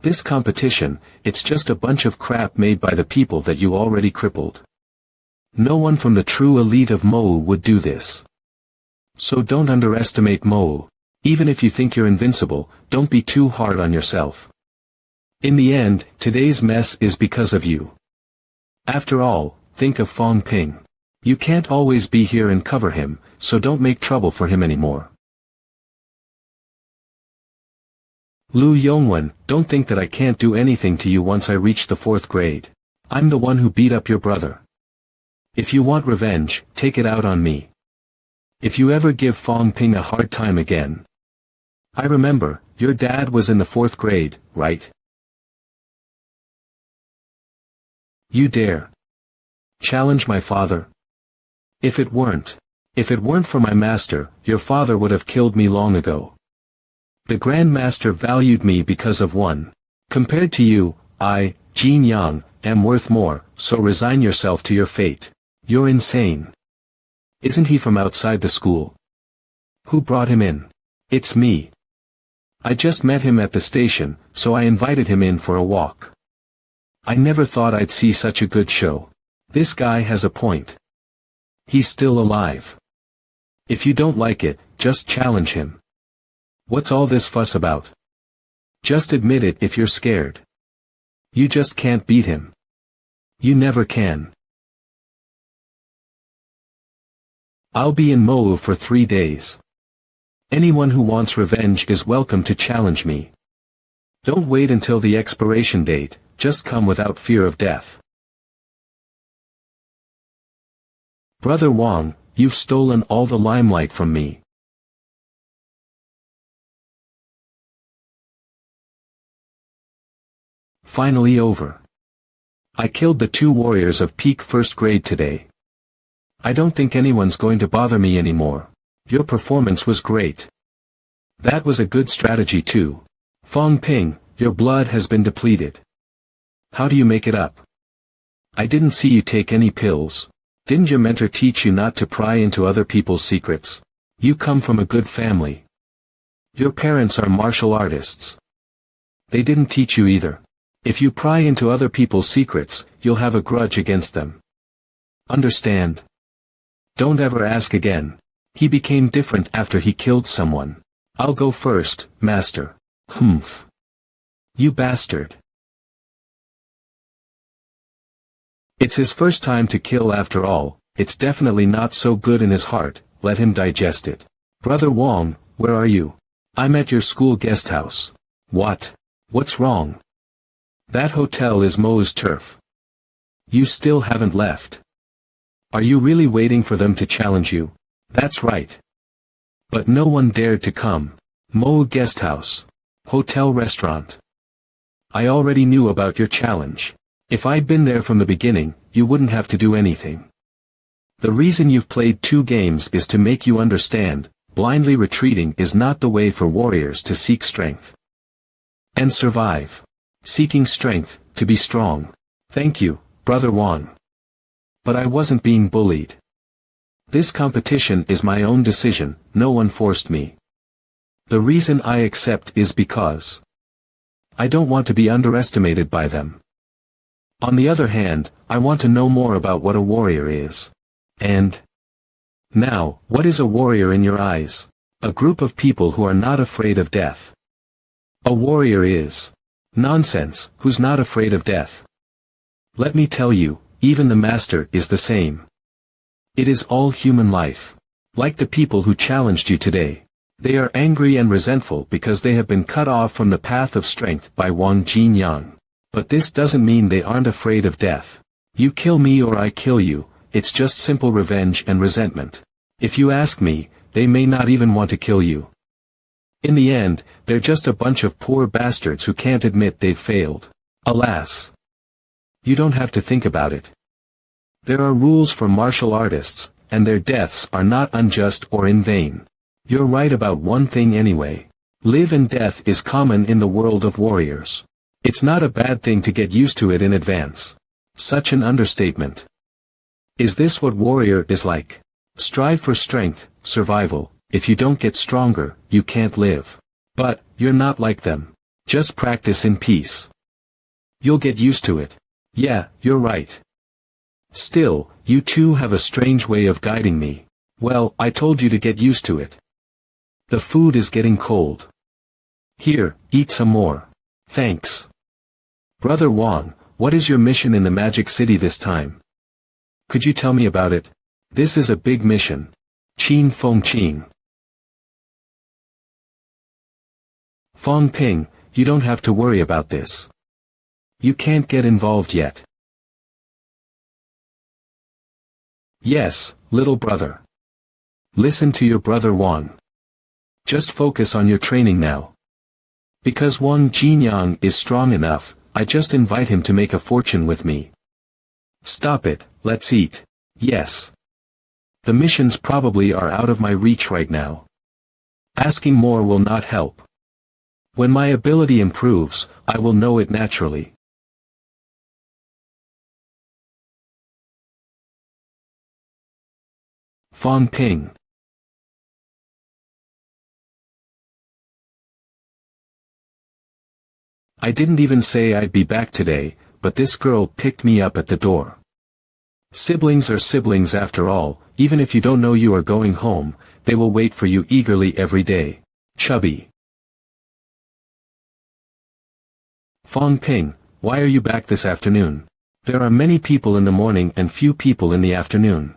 This competition, it's just a bunch of crap made by the people that you already crippled. No one from the true elite of MANHWA would do this. So don't underestimate MANHWA. Even if you think you're invincible, don't be too hard on yourself. In the end, today's mess is because of you. After all, think of Fong Ping. You can't always be here and cover him, so don't make trouble for him anymore. Lu Yongwen, don't think that I can't do anything to you once I reach the 4th grade. I'm the one who beat up your brother. If you want revenge, take it out on me. If you ever give Fong Ping a hard time again. I remember, your dad was in the 4th grade, right? You dare challenge my father? If it weren't for my master, your father would have killed me long ago. The Grand Master valued me because of one. Compared to you, I, Jin Yang, am worth more, so resign yourself to your fate. You're insane. Isn't he from outside the school? Who brought him in? It's me. I just met him at the station, so I invited him in for a walk. I never thought I'd see such a good show. This guy has a point. He's still alive. If you don't like it, just challenge him. What's all this fuss about? Just admit it if you're scared. You just can't beat him. You never can. I'll be in MANHWA for 3 days. Anyone who wants revenge is welcome to challenge me. Don't wait until the expiration date, just come without fear of death. Brother Wang, you've stolen all the limelight from me. Finally over. I killed the 2 warriors of peak 1st grade today. I don't think anyone's going to bother me anymore. Your performance was great. That was a good strategy too. Fong Ping, your blood has been depleted. How do you make it up? I didn't see you take any pills. Didn't your mentor teach you not to pry into other people's secrets? You come from a good family. Your parents are martial artists. They didn't teach you either. If you pry into other people's secrets, you'll have a grudge against them. Understand? Don't ever ask again. He became different after he killed someone. I'll go first, master. Humph. You bastard. It's his first time to kill after all, it's definitely not so good in his heart, let him digest it. Brother Wang, where are you? I'm at your school guest house. What? What's wrong? That hotel is MANHWA's turf. You still haven't left. Are you really waiting for them to challenge you? That's right. But no one dared to come. MANHWA guest house. Hotel restaurant. I already knew about your challenge. If I'd been there from the beginning, you wouldn't have to do anything. The reason you've played 2 games is to make you understand, blindly retreating is not the way for warriors to seek strength. And survive. Seeking strength, to be strong. Thank you, Brother Wang. But I wasn't being bullied. This competition is my own decision, no one forced me. The reason I accept is because I don't want to be underestimated by them. On the other hand, I want to know more about what a warrior is. And now, what is a warrior in your eyes? A group of people who are not afraid of death. A warrior is nonsense, who's not afraid of death. Let me tell you, even the master is the same. It is all human life. Like the people who challenged you today. They are angry and resentful because they have been cut off from the path of strength by Wang Jinyang. But this doesn't mean they aren't afraid of death. You kill me or I kill you, it's just simple revenge and resentment. If you ask me, they may not even want to kill you. In the end, they're just a bunch of poor bastards who can't admit they've failed. Alas. You don't have to think about it. There are rules for martial artists, and their deaths are not unjust or in vain. You're right about one thing anyway. Live and death is common in the world of warriors. It's not a bad thing to get used to it in advance. Such an understatement. Is this what warrior is like? Strive for strength, survival. If you don't get stronger, you can't live. But, you're not like them. Just practice in peace. You'll get used to it. Yeah, you're right. Still, you two have a strange way of guiding me. Well, I told you to get used to it. The food is getting cold. Here, eat some more. Thanks. Brother Wang, what is your mission in the Magic City this time? Could you tell me about it? This is a big mission. Qin Feng Qin. Fong Ping, you don't have to worry about this. You can't get involved yet. Yes, little brother. Listen to your brother Wang. Just focus on your training now. Because Wang Jinyang is strong enough, I just invite him to make a fortune with me. Stop it, let's eat. Yes. The missions probably are out of my reach right now. Asking more will not help. When my ability improves, I will know it naturally. Fong Ping. I didn't even say I'd be back today, but this girl picked me up at the door. Siblings are siblings after all, even if you don't know you are going home, they will wait for you eagerly every day. Chubby. Fong Ping, why are you back this afternoon? There are many people in the morning and few people in the afternoon.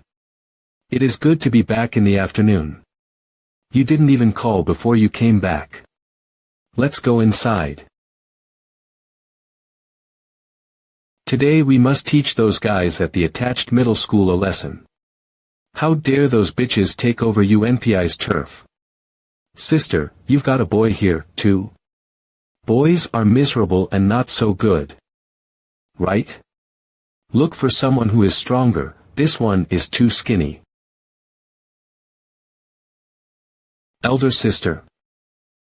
It is good to be back in the afternoon. You didn't even call before you came back. Let's go inside. Today we must teach those guys at the attached middle school a lesson. How dare those bitches take over UNPI's turf? Sister, you've got a boy here, too? Boys are miserable and not so good. Right? Look for someone who is stronger, this one is too skinny. Elder sister.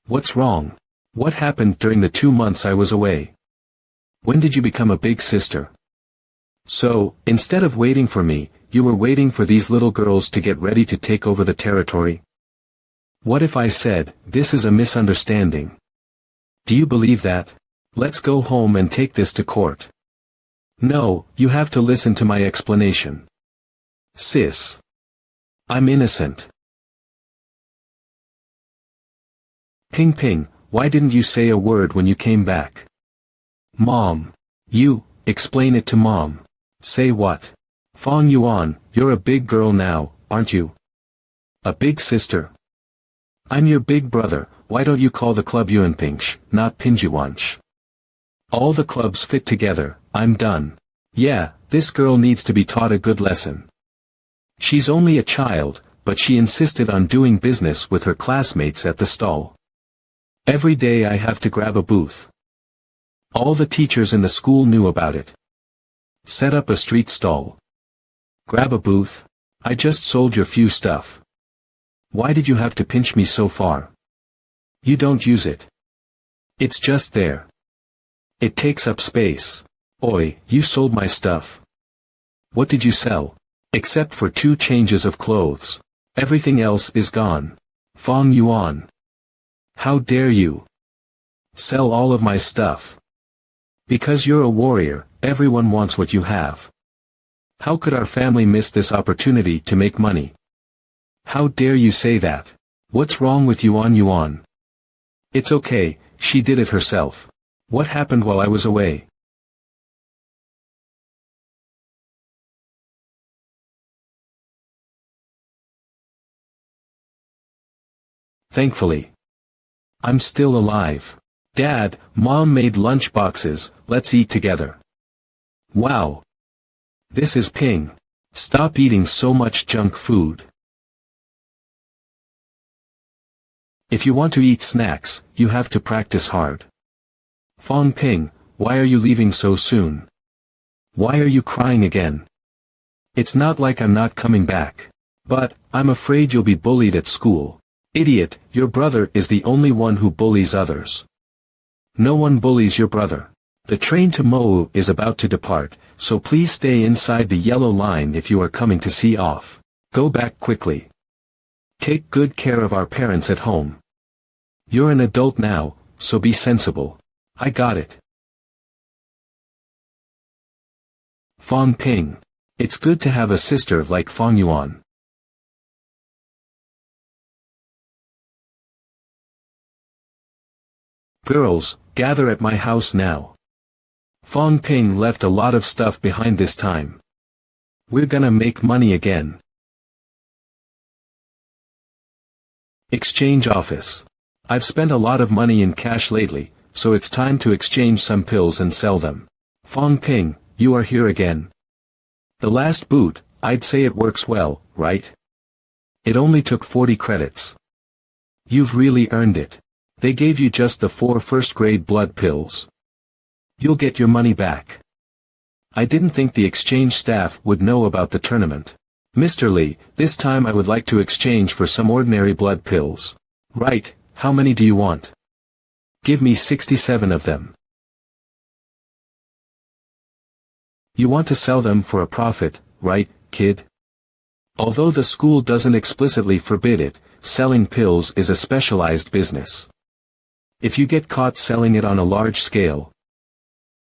What's wrong? What happened during the 2 months I was away? When did you become a big sister? So, instead of waiting for me, you were waiting for these little girls to get ready to take over the territory? What if I said, this is a misunderstanding? Do you believe that? Let's go home and take this to court. No, you have to listen to my explanation. Sis. I'm innocent. Ping Ping, why didn't you say a word when you came back? Mom. You, explain it to Mom. Say what? Fong Yuan, you're a big girl now, aren't you? A big sister. I'm your big brother, why don't you call the club Yuanpingsh, not Pinjuansh? All the clubs fit together, I'm done. Yeah, this girl needs to be taught a good lesson. She's only a child, but she insisted on doing business with her classmates at the stall. Every day I have to grab a booth. All the teachers in the school knew about it. Set up a street stall. Grab a booth. I just sold your few stuff. Why did you have to pinch me so far? You don't use it. It's just there. It takes up space. Oi, you sold my stuff. What did you sell? Except for 2 changes of clothes. Everything else is gone. Fong Yuan. How dare you? Sell all of my stuff. Because you're a warrior, everyone wants what you have. How could our family miss this opportunity to make money? How dare you say that? What's wrong with Yuan Yuan? It's okay, she did it herself. What happened while I was away? Thankfully. I'm still alive. Dad, Mom made lunch boxes, let's eat together. Wow. This is Ping. Stop eating so much junk food. If you want to eat snacks, you have to practice hard. Fong Ping, why are you leaving so soon? Why are you crying again? It's not like I'm not coming back. But, I'm afraid you'll be bullied at school. Idiot, your brother is the only one who bullies others. No one bullies your brother. The train to Mou is about to depart, so please stay inside the yellow line if you are coming to see off. Go back quickly. Take good care of our parents at home. You're an adult now, so be sensible. I got it. Fong Ping. It's good to have a sister like Fong Yuan. Girls, gather at my house now. Fong Ping left a lot of stuff behind this time. We're gonna make money again. Exchange office. I've spent a lot of money in cash lately, so it's time to exchange some pills and sell them. Fong Ping, you are here again. The last boot, I'd say it works well, right? It only took 40 credits. You've really earned it. They gave you just the 4 first-grade blood pills. You'll get your money back. I didn't think the exchange staff would know about the tournament. Mr. Lee, this time I would like to exchange for some ordinary blood pills. Right, how many do you want? Give me 67 of them. You want to sell them for a profit, right, kid? Although the school doesn't explicitly forbid it, selling pills is a specialized business. If you get caught selling it on a large scale,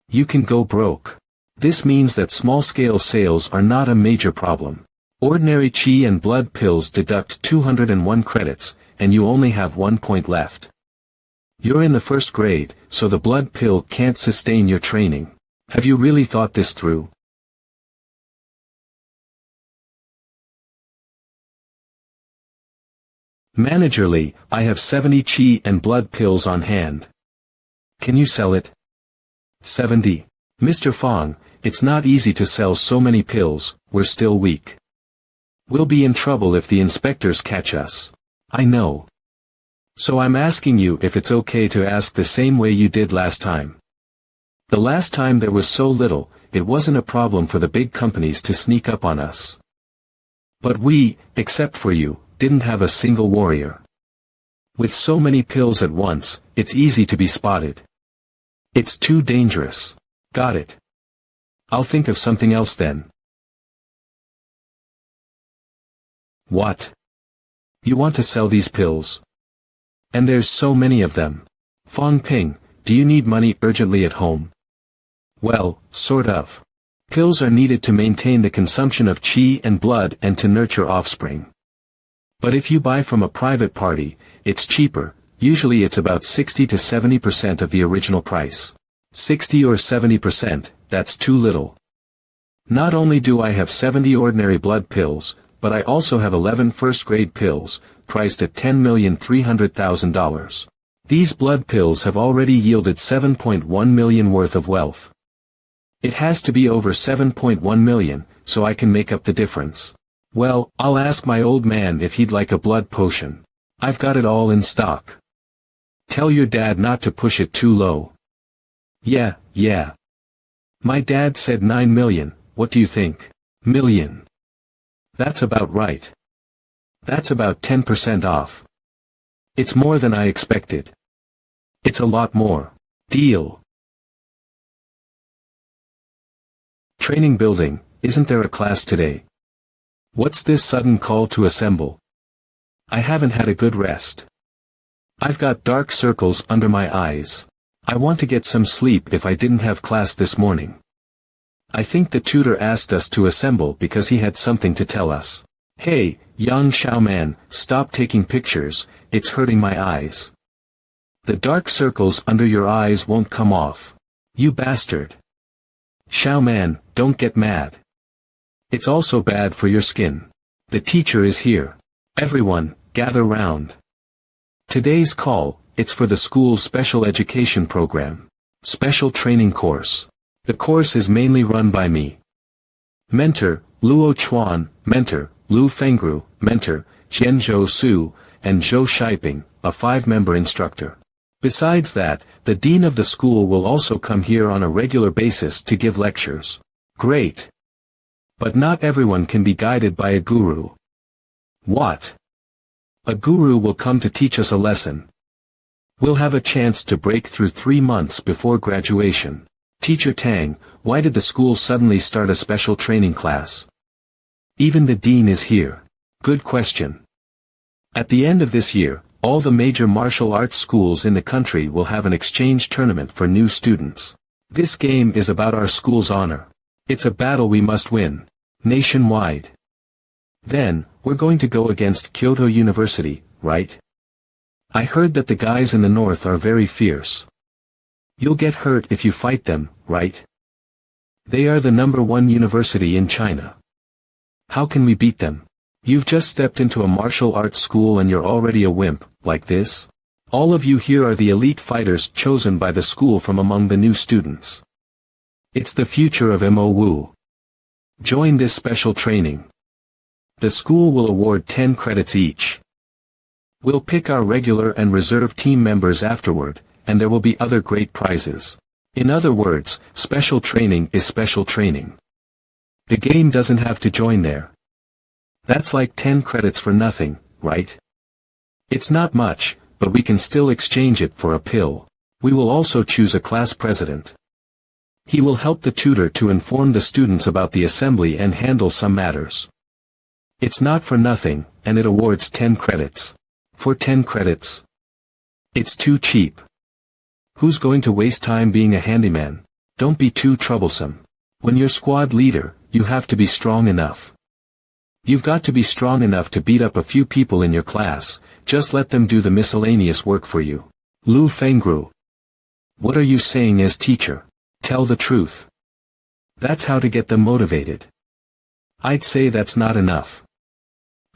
you can go broke. This means that small-scale sales are not a major problem. Ordinary qi and blood pills deduct 201 credits, and you only have 1 point left. You're in the first grade, so the blood pill can't sustain your training. Have you really thought this through? Manager Lee, I have 70 qi and blood pills on hand. Can you sell it? 70. Mr. Fong, it's not easy to sell so many pills, we're still weak. We'll be in trouble if the inspectors catch us. I know. So I'm asking you if it's okay to ask the same way you did last time. The last time there was so little, it wasn't a problem for the big companies to sneak up on us. But we, except for you, didn't have a single warrior. With so many pills at once, it's easy to be spotted. It's too dangerous. Got it. I'll think of something else then. What? You want to sell these pills? And there's so many of them. Fong Ping, do you need money urgently at home? Well, sort of. Pills are needed to maintain the consumption of qi and blood and to nurture offspring. But if you buy from a private party, it's cheaper, usually it's about 60 to 70% of the original price. 60 or 70%, that's too little. Not only do I have 70 ordinary blood pills, but I also have 11 first-grade pills, priced at $10,300,000. These blood pills have already yielded 7.1 million worth of wealth. It has to be over 7.1 million, so I can make up the difference. Well, I'll ask my old man if he'd like a blood potion. I've got it all in stock. Tell your dad not to push it too low. Yeah. My dad said 9 million, what do you think? Million. That's about right. That's about 10% off. It's more than I expected. It's a lot more. Deal. Training building, isn't there a class today? What's this sudden call to assemble? I haven't had a good rest. I've got dark circles under my eyes. I want to get some sleep if I didn't have class this morning. I think the tutor asked us to assemble because he had something to tell us. Hey, young Xiaoman, stop taking pictures, it's hurting my eyes. The dark circles under your eyes won't come off. You bastard. Xiaoman, don't get mad. It's also bad for your skin. The teacher is here. Everyone, gather round. Today's call, it's for the school's special education program. Special training course. The course is mainly run by me. Mentor, Luo Chuan, Mentor, Lu Fengru, Mentor, Qian Zhou Su, and Zhou Shiping, a 5-member instructor. Besides that, the dean of the school will also come here on a regular basis to give lectures. Great. But not everyone can be guided by a guru. What? A guru will come to teach us a lesson. We'll have a chance to break through 3 months before graduation. Teacher Tang, why did the school suddenly start a special training class? Even the dean is here. Good question. At the end of this year, All the major martial arts schools in the country will have an exchange tournament for new students. This game is about our school's honor. It's a battle we must win. Nationwide. Then, we're going to go against Kyoto University, right? I heard that the guys in the north are very fierce. You'll get hurt if you fight them, right? They are the #1 university in China. How can we beat them? You've just stepped into a martial arts school and you're already a wimp, like this? All of you here are the elite fighters chosen by the school from among the new students. It's the future of MANHWA. Join this special training. The school will award 10 credits each. We'll pick our regular and reserve team members afterward, and there will be other great prizes. In other words, special training is special training. The game doesn't have to join there. That's like 10 credits for nothing, right? It's not much, but we can still exchange it for a pill. We will also choose a class president. He will help the tutor to inform the students about the assembly and handle some matters. It's not for nothing, and it awards 10 credits. For 10 credits. It's too cheap. Who's going to waste time being a handyman? Don't be too troublesome. When you're squad leader, you have to be strong enough. You've got to be strong enough to beat up a few people in your class, just let them do the miscellaneous work for you. Lu Fengru. What are you saying as teacher? Tell the truth. That's how to get them motivated. I'd say that's not enough.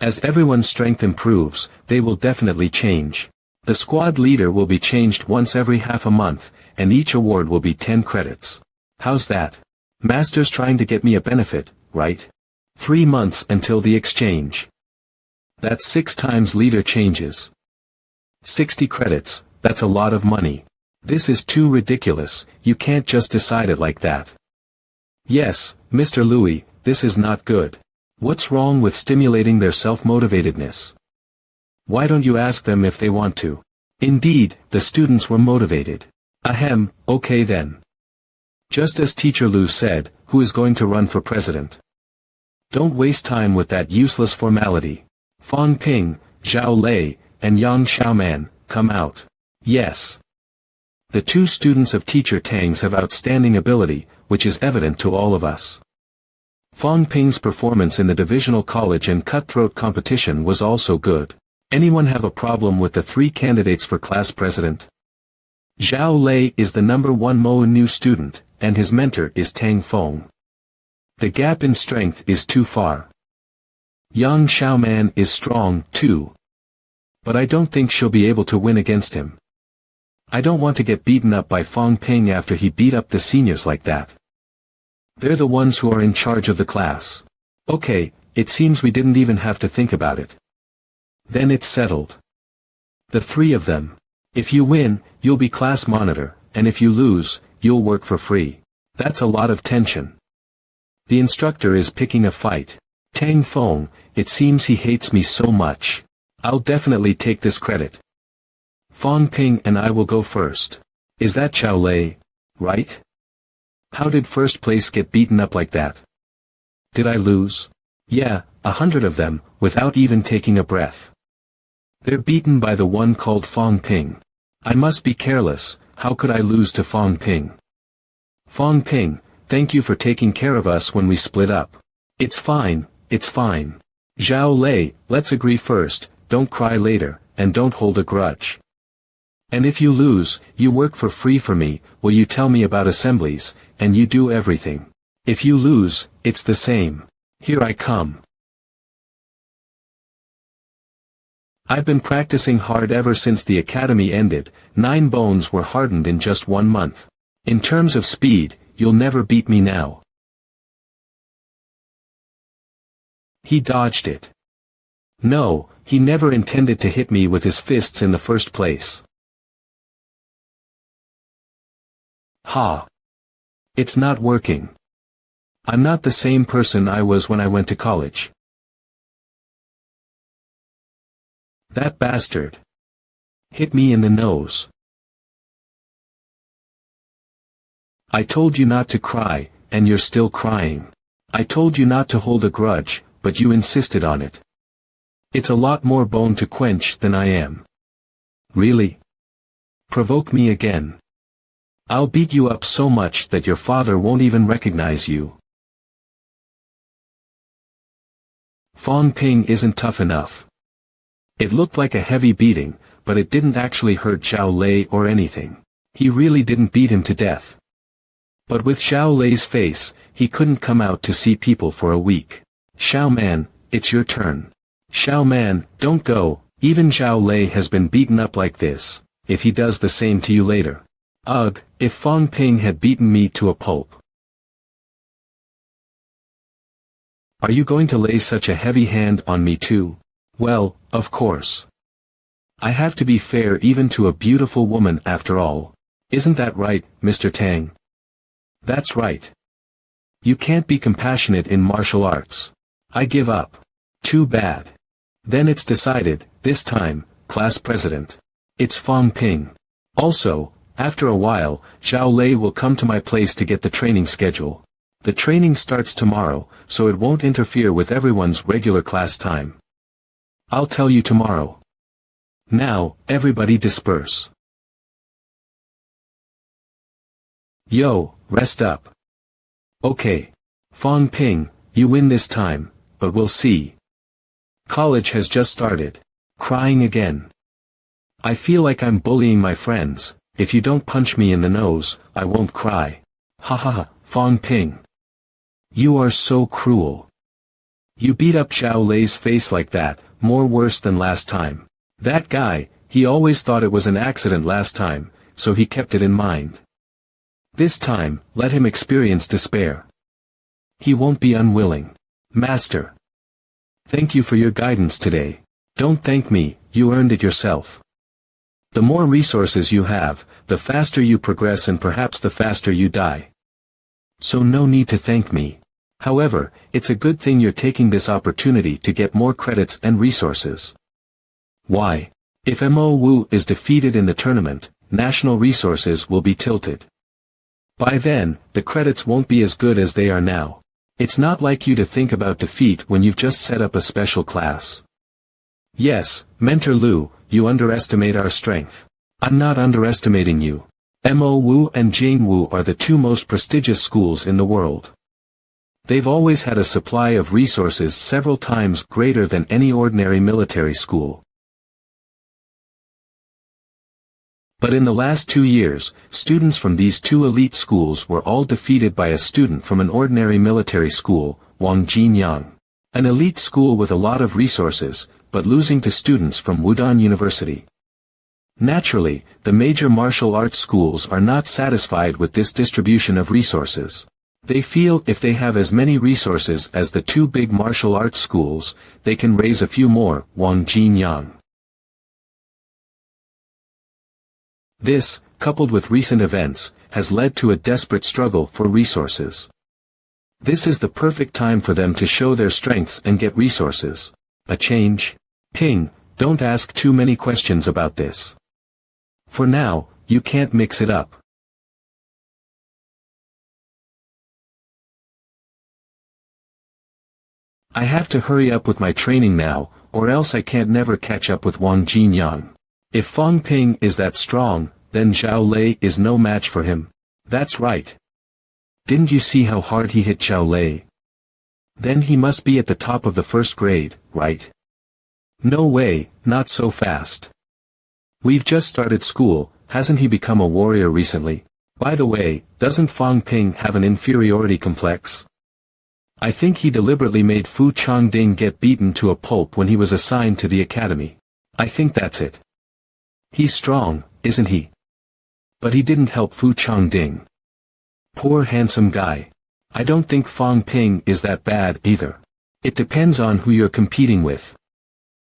As everyone's strength improves, they will definitely change. The squad leader will be changed once every half a month, and each award will be 10 credits. How's that? Master's trying to get me a benefit, right? 3 months until the exchange. That's 6 times leader changes. 60 credits, that's a lot of money. This is too ridiculous, you can't just decide it like that. Yes, Mr. Louis, this is not good. What's wrong with stimulating their self-motivatedness? Why don't you ask them if they want to? Indeed, the students were motivated. Ahem, okay then. Just as Teacher Lu said, who is going to run for president? Don't waste time with that useless formality. Fang Ping, Zhao Lei, and Yang Xiaoman, come out. Yes. The 2 students of Teacher Tang's have outstanding ability, which is evident to all of us. Fang Ping's performance in the divisional college and cutthroat competition was also good. Anyone have a problem with the 3 candidates for class president? Zhao Lei is the #1 Mo new student, and his mentor is Tang Feng. The gap in strength is too far. Yang Xiaoman is strong, too. But I don't think she'll be able to win against him. I don't want to get beaten up by Fang Ping after he beat up the seniors like that. They're the ones who are in charge of the class. Okay, it seems we didn't even have to think about it. Then it's settled. The 3 of them. If you win, you'll be class monitor, and if you lose, you'll work for free. That's a lot of tension. The instructor is picking a fight. Tang Feng, it seems he hates me so much. I'll definitely take this credit. Fang Ping and I will go first. Is that Zhao Lei, right? How did first place get beaten up like that? Did I lose? Yeah, 100 of them, without even taking a breath. They're beaten by the one called Fang Ping. I must be careless, how could I lose to Fang Ping? Fang Ping, thank you for taking care of us when we split up. It's fine, it's fine. Zhao Lei, let's agree first, don't cry later, and don't hold a grudge. And if you lose, you work for free for me, will you tell me about assemblies, and you do everything. If you lose, it's the same. Here I come. I've been practicing hard ever since the academy ended, 9 bones were hardened in just 1 month. In terms of speed, you'll never beat me now. He dodged it. No, he never intended to hit me with his fists in the first place. Ha! It's not working. I'm not the same person I was when I went to college. That bastard hit me in the nose. I told you not to cry, and you're still crying. I told you not to hold a grudge, but you insisted on it. It's a lot more bone to quench than I am. Really? Provoke me again. I'll beat you up so much that your father won't even recognize you. Fong Ping isn't tough enough. It looked like a heavy beating, but it didn't actually hurt Zhao Lei or anything. He really didn't beat him to death. But with Zhao Lei's face, he couldn't come out to see people for a week. Xiao Man, it's your turn. Xiao Man, don't go, even Zhao Lei has been beaten up like this, if he does the same to you later. Ugh, if Fong Ping had beaten me to a pulp. Are you going to lay such a heavy hand on me too? Well, of course. I have to be fair even to a beautiful woman after all. Isn't that right, Mr. Tang? That's right. You can't be compassionate in martial arts. I give up. Too bad. Then it's decided, this time, class president. It's Fong Ping. Also, after a while, Zhao Lei will come to my place to get the training schedule. The training starts tomorrow, so it won't interfere with everyone's regular class time. I'll tell you tomorrow. Now, everybody disperse. Yo, rest up. Okay. Fong Ping, you win this time, but we'll see. College has just started. Crying again. I feel like I'm bullying my friends. If you don't punch me in the nose, I won't cry. Ha ha ha, Fong Ping. You are so cruel. You beat up Zhao Lei's face like that, more worse than last time. That guy, he always thought it was an accident last time, so he kept it in mind. This time, let him experience despair. He won't be unwilling. Master. Thank you for your guidance today. Don't thank me, you earned it yourself. The more resources you have, the faster you progress and perhaps the faster you die. So no need to thank me. However, it's a good thing you're taking this opportunity to get more credits and resources. Why? If Mo Wu is defeated in the tournament, national resources will be tilted. By then, the credits won't be as good as they are now. It's not like you to think about defeat when you've just set up a special class. Yes, Mentor Lu, you underestimate our strength. I'm not underestimating you. Mo Wu and Jing Wu are the two most prestigious schools in the world. They've always had a supply of resources several times greater than any ordinary military school. But in the last 2 years, students from these two elite schools were all defeated by a student from an ordinary military school, Wang Jinyang. An elite school with a lot of resources, but losing to students from Wudong University. Naturally, the major martial arts schools are not satisfied with this distribution of resources. They feel if they have as many resources as the two big martial arts schools, they can raise a few more, Wang Jinyang. This, coupled with recent events, has led to a desperate struggle for resources. This is the perfect time for them to show their strengths and get resources. A change? Ping, don't ask too many questions about this. For now, you can't mix it up. I have to hurry up with my training now, or else I can't never catch up with Wang Jinyang. If Fong Ping is that strong, then Zhao Lei is no match for him. That's right. Didn't you see how hard he hit Zhao Lei? Then he must be at the top of the first grade, right? No way, not so fast. We've just started school, hasn't he become a warrior recently? By the way, doesn't Fong Ping have an inferiority complex? I think he deliberately made Fu Changding get beaten to a pulp when he was assigned to the academy. I think that's it. He's strong, isn't he? But he didn't help Fu Changding. Poor handsome guy. I don't think Fong Ping is that bad either. It depends on who you're competing with.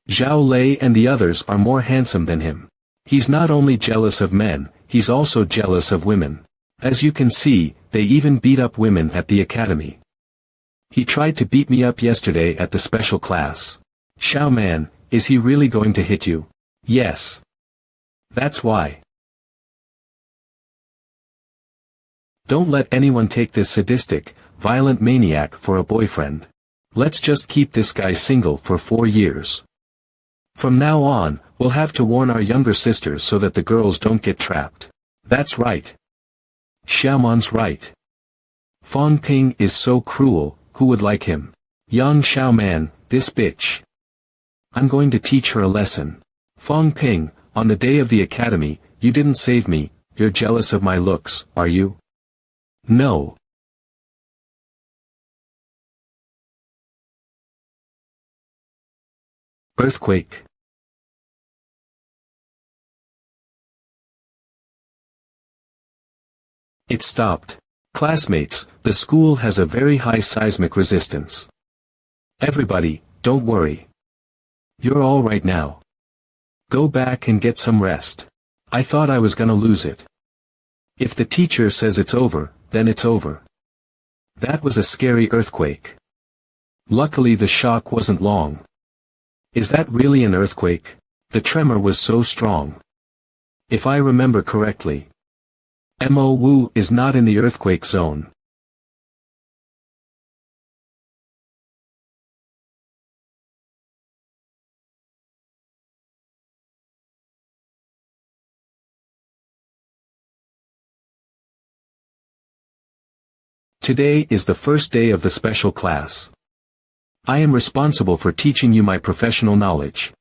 Zhao Lei and the others are more handsome than him. He's not only jealous of men, he's also jealous of women. As you can see, they even beat up women at the academy. He tried to beat me up yesterday at the special class. Xiao Man, is he really going to hit you? Yes. That's why. Don't let anyone take this sadistic, violent maniac for a boyfriend. Let's just keep this guy single for 4 years. From now on, We'll have to warn our younger sisters so that the girls don't get trapped. That's right. Xiaoman's right. Fang Ping is so cruel, who would like him? Yang Xiaoman, this bitch. I'm going to teach her a lesson. Fang Ping, on the day of the academy, you didn't save me, you're jealous of my looks, are you? No. Earthquake. It stopped. Classmates, the school has a very high seismic resistance. Everybody, don't worry. You're all right now. Go back and get some rest. I thought I was gonna lose it. If the teacher says it's over, then it's over. That was a scary earthquake. Luckily the shock wasn't long. Is that really an earthquake? The tremor was so strong. If I remember correctly. MANHWA is not in the earthquake zone. Today is the first day of the special class. I am responsible for teaching you my professional knowledge.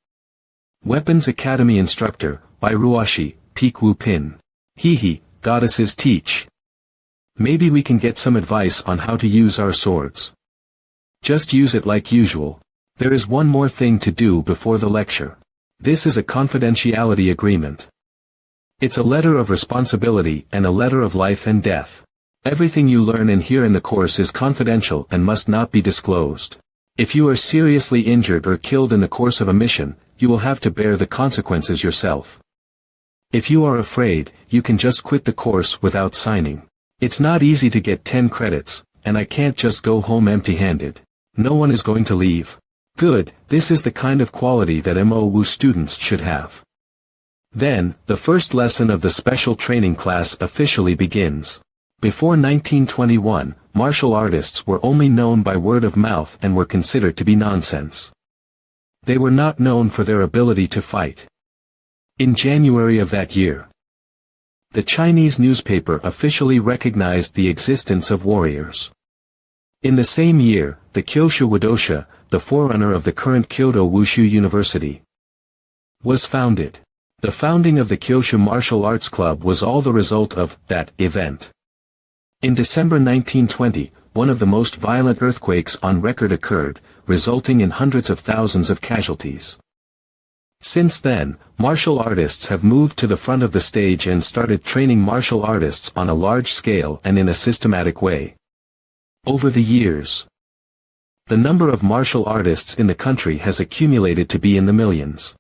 Weapons Academy Instructor, by Ruashi, Peek Wu Pin. Hehe, goddesses teach. Maybe we can get some advice on how to use our swords. Just use it like usual. There is one more thing to do before the lecture. This is a confidentiality agreement. It's a letter of responsibility and a letter of life and death. Everything you learn and hear in the course is confidential and must not be disclosed. If you are seriously injured or killed in the course of a mission, you will have to bear the consequences yourself. If you are afraid, you can just quit the course without signing. It's not easy to get 10 credits, and I can't just go home empty-handed. No one is going to leave. Good, this is the kind of quality that MANHWA students should have. Then, the first lesson of the special training class officially begins. Before 1921, martial artists were only known by word of mouth and were considered to be nonsense. They were not known for their ability to fight. In January of that year, the Chinese newspaper officially recognized the existence of warriors. In the same year, the Kyosho Wudosha, the forerunner of the current Kyoto Wushu University, was founded. The founding of the Kyosho Martial Arts Club was all the result of that event. In December 1920, one of the most violent earthquakes on record occurred, resulting in hundreds of thousands of casualties. Since then, martial artists have moved to the front of the stage and started training martial artists on a large scale and in a systematic way. Over the years, the number of martial artists in the country has accumulated to be in the millions.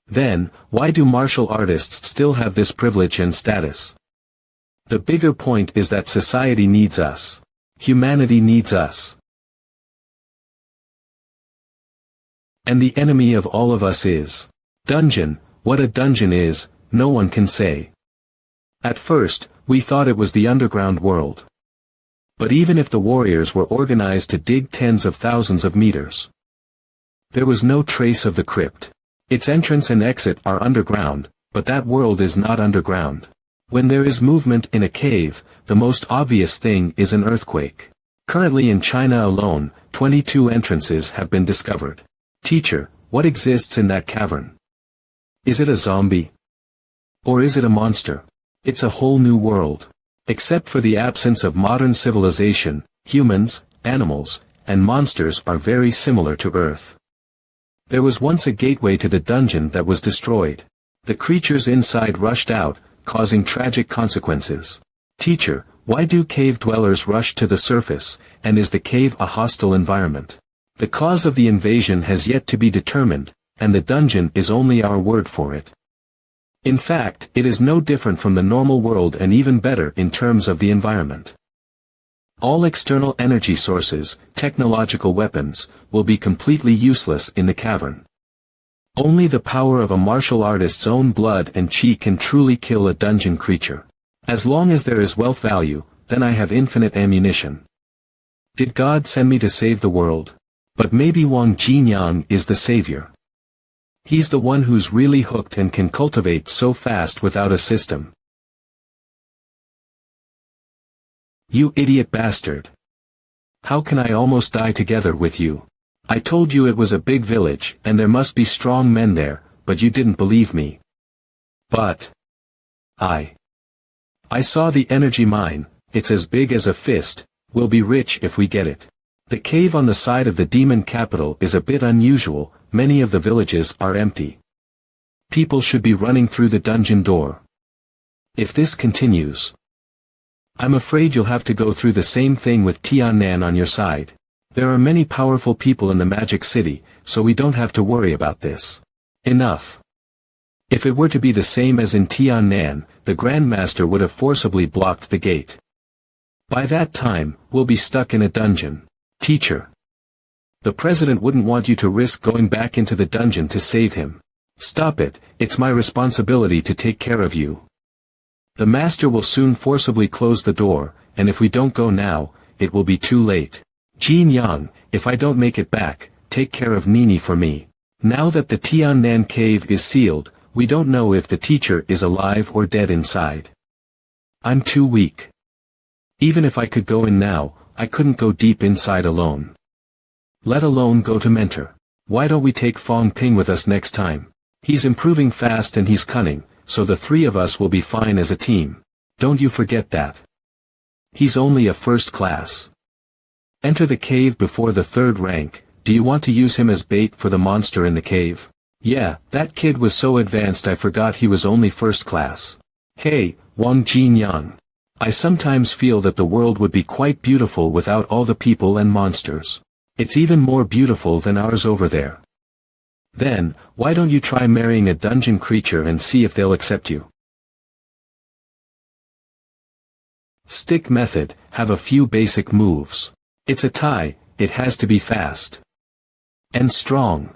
Then, why do martial artists still have this privilege and status? The bigger point is that society needs us. Humanity needs us. And the enemy of all of us is dungeon. What a dungeon is, no one can say. At first, we thought it was the underground world. But even if the warriors were organized to dig tens of thousands of meters, there was no trace of the crypt. Its entrance and exit are underground, but that world is not underground. When there is movement in a cave, the most obvious thing is an earthquake. Currently in China alone, 22 entrances have been discovered. Teacher, what exists in that cavern? Is it a zombie? Or is it a monster? It's a whole new world. Except for the absence of modern civilization, humans, animals, and monsters are very similar to Earth. There was once a gateway to the dungeon that was destroyed. The creatures inside rushed out, causing tragic consequences. Teacher, why do cave dwellers rush to the surface, and is the cave a hostile environment? The cause of the invasion has yet to be determined, and the dungeon is only our word for it. In fact, it is no different from the normal world and even better in terms of the environment. All external energy sources, technological weapons, will be completely useless in the cavern. Only the power of a martial artist's own blood and chi can truly kill a dungeon creature. As long as there is wealth value, then I have infinite ammunition. Did God send me to save the world? But maybe Wang Jinyang is the savior. He's the one who's really hooked and can cultivate so fast without a system. You idiot bastard. How can I almost die together with you? I told you it was a big village and there must be strong men there, but you didn't believe me. But I saw the energy mine, it's as big as a fist, we'll be rich if we get it. The cave on the side of the demon capital is a bit unusual, many of the villages are empty. People should be running through the dungeon door. If this continues, I'm afraid you'll have to go through the same thing with Tiannan on your side. There are many powerful people in the Magic City, so we don't have to worry about this. Enough. If it were to be the same as in Tiannan, the Grandmaster would have forcibly blocked the gate. By that time, we'll be stuck in a dungeon. Teacher. The President wouldn't want you to risk going back into the dungeon to save him. Stop it, it's my responsibility to take care of you. The Master will soon forcibly close the door, and if we don't go now, it will be too late. Jin Yang, if I don't make it back, take care of Nini for me. Now that the Tiannan cave is sealed, we don't know if the teacher is alive or dead inside. I'm too weak. Even if I could go in now, I couldn't go deep inside alone. Let alone go to mentor. Why don't we take Fong Ping with us next time? He's improving fast and he's cunning, so the three of us will be fine as a team. Don't you forget that. He's only a first class. Enter the cave before the third rank. Do you want to use him as bait for the monster in the cave? Yeah, that kid was so advanced I forgot he was only first class. Hey, Wang Jinyang. I sometimes feel that the world would be quite beautiful without all the people and monsters. It's even more beautiful than ours over there. Then, why don't you try marrying a dungeon creature and see if they'll accept you? Stick method, have a few basic moves. It's a tie, it has to be fast. And strong.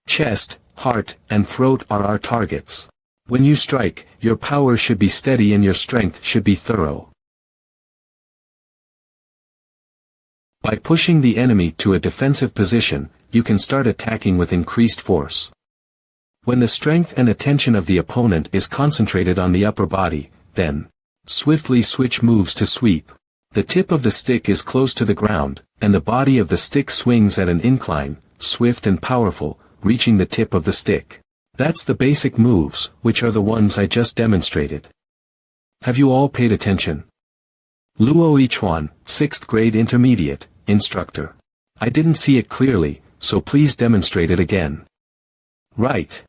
Chest, heart, and throat are our targets. When you strike, your power should be steady and your strength should be thorough. By pushing the enemy to a defensive position, you can start attacking with increased force. When the strength and attention of the opponent is concentrated on the upper body, then swiftly switch moves to sweep. The tip of the stick is close to the ground, and the body of the stick swings at an incline, swift and powerful, reaching the tip of the stick. That's the basic moves, which are the ones I just demonstrated. Have you all paid attention? Luo Yichuan, 6th grade intermediate, instructor. I didn't see it clearly, so please demonstrate it again. Right.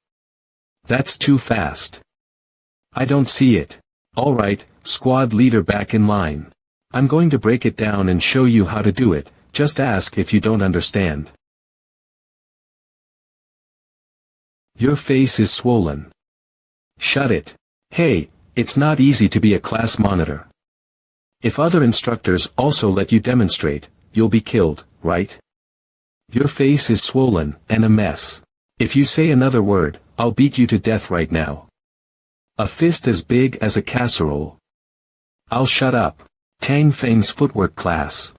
That's too fast. I don't see it. Alright, squad leader back in line. I'm going to break it down and show you how to do it, just ask if you don't understand. Your face is swollen. Shut it. Hey, it's not easy to be a class monitor. If other instructors also let you demonstrate, you'll be killed, right? Your face is swollen, and a mess. If you say another word, I'll beat you to death right now. A fist as big as a casserole. I'll shut up. Tang Feng's footwork class.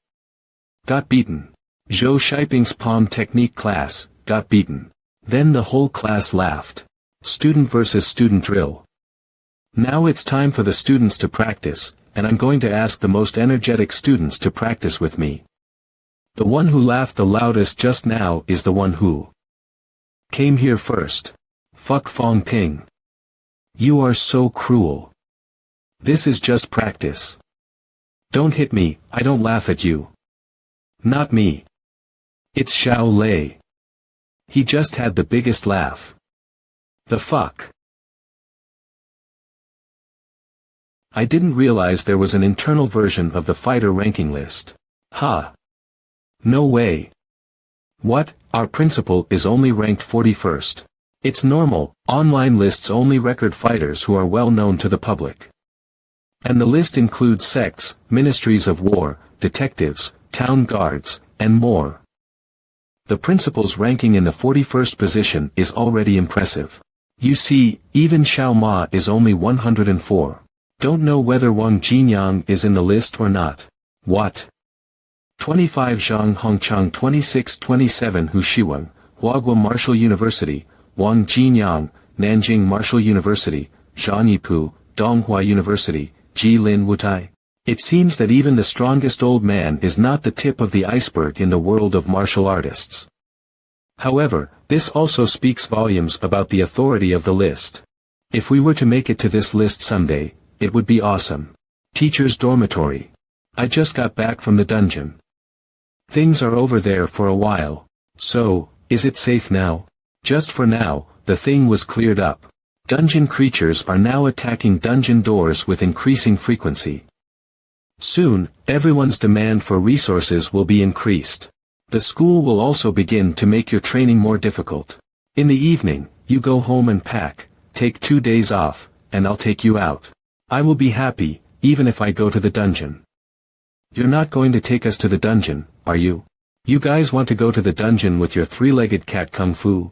Got beaten. Zhou Shiping's palm technique class, got beaten. Then the whole class laughed. Student versus student drill. Now it's time for the students to practice, and I'm going to ask the most energetic students to practice with me. The one who laughed the loudest just now is the one who came here first. Fuck Fong Ping. You are so cruel. This is just practice. Don't hit me, I don't laugh at you. Not me. It's Xiao Lei. He just had the biggest laugh. The fuck? I didn't realize there was an internal version of the fighter ranking list. Ha. No way. What, our principal is only ranked 41st. It's normal, online lists only record fighters who are well known to the public. And the list includes sects, ministries of war, detectives, town guards, and more. The principal's ranking in the 41st position is already impressive. You see, even Xiao Ma is only 104. Don't know whether Wang Jinyang is in the list or not. What? 25 Zhang Hongchang 26-27 Hu Shiwang, Huagua Martial University, Wang Jinyang, Nanjing Martial University, Zhangyipu, Donghua University, Jilin Wutai. It seems that even the strongest old man is not the tip of the iceberg in the world of martial artists. However, this also speaks volumes about the authority of the list. If we were to make it to this list someday, it would be awesome. Teacher's dormitory. I just got back from the dungeon. Things are over there for a while. So, is it safe now? Just for now, the thing was cleared up. Dungeon creatures are now attacking dungeon doors with increasing frequency. Soon, everyone's demand for resources will be increased. The school will also begin to make your training more difficult. In the evening, you go home and pack, take 2 days off, and I'll take you out. I will be happy, even if I go to the dungeon. You're not going to take us to the dungeon, are you? You guys want to go to the dungeon with your three-legged cat kung fu?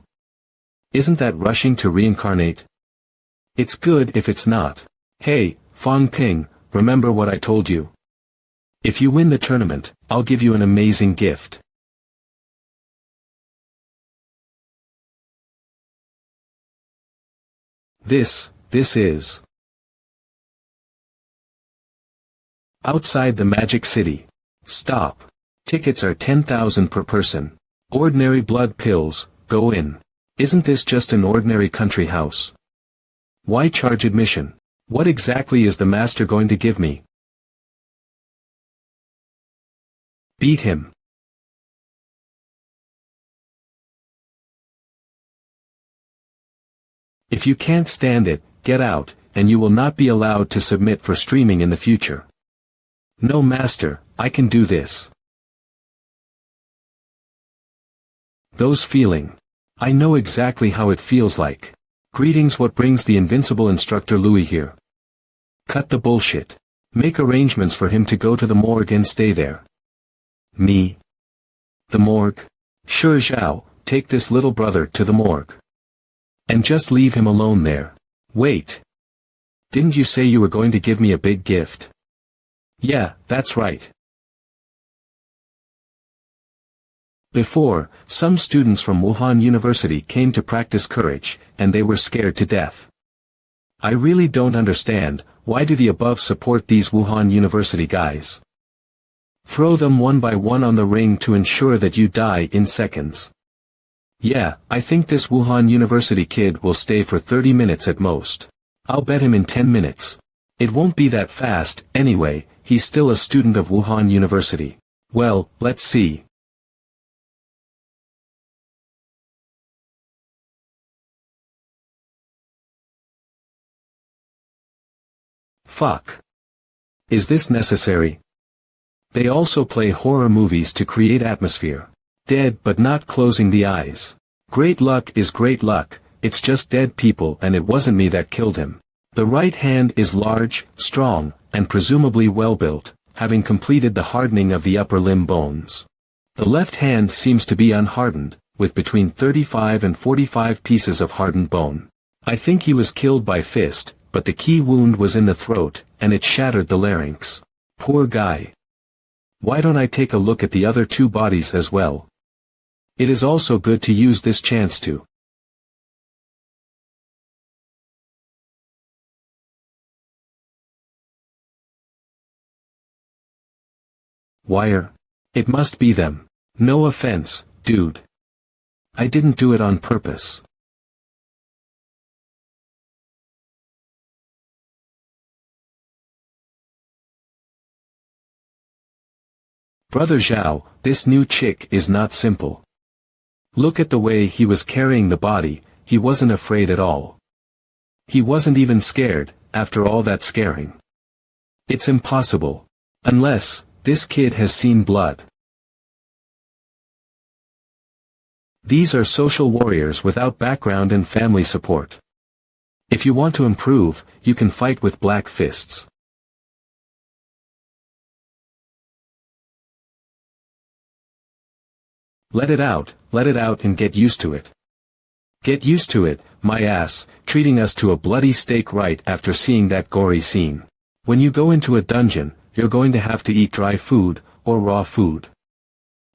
Isn't that rushing to reincarnate? It's good if it's not. Hey, Fong Ping, remember what I told you? If you win the tournament, I'll give you an amazing gift. This is outside the Magic City. Stop. Tickets are 10,000 per person. Ordinary blood pills, go in. Isn't this just an ordinary country house? Why charge admission? What exactly is the master going to give me? Beat him. If you can't stand it, get out, and you will not be allowed to submit for streaming in the future. No master, I can do this. Those feeling. I know exactly how it feels like. Greetings, what brings the invincible instructor Louis here? Cut the bullshit. Make arrangements for him to go to the morgue and stay there. Me? The morgue? Sure, Zhao, take this little brother to the morgue. And just leave him alone there. Wait. Didn't you say you were going to give me a big gift? Yeah, that's right. Before, some students from Wuhan University came to practice courage, and they were scared to death. I really don't understand, why do the above support these Wuhan University guys? Throw them one by one on the ring to ensure that you die in seconds. Yeah, I think this Wuhan University kid will stay for 30 minutes at most. I'll bet him in 10 minutes. It won't be that fast, anyway, he's still a student of Wuhan University. Well, let's see. Fuck. Is this necessary? They also play horror movies to create atmosphere. Dead but not closing the eyes. Great luck is great luck, it's just dead people and it wasn't me that killed him. The right hand is large, strong, and presumably well built, having completed the hardening of the upper limb bones. The left hand seems to be unhardened, with between 35 and 45 pieces of hardened bone. I think he was killed by fist, but the key wound was in the throat, and it shattered the larynx. Poor guy. Why don't I take a look at the other two bodies as well? It is also good to use this chance to. Wire. It must be them. No offense, dude. I didn't do it on purpose. Brother Zhao, this new chick is not simple. Look at the way he was carrying the body, he wasn't afraid at all. He wasn't even scared, after all that scaring. It's impossible. Unless, this kid has seen blood. These are social warriors without background and family support. If you want to improve, you can fight with black fists. Let it out and get used to it. Get used to it, my ass, treating us to a bloody steak right after seeing that gory scene. When you go into a dungeon, you're going to have to eat dry food, or raw food.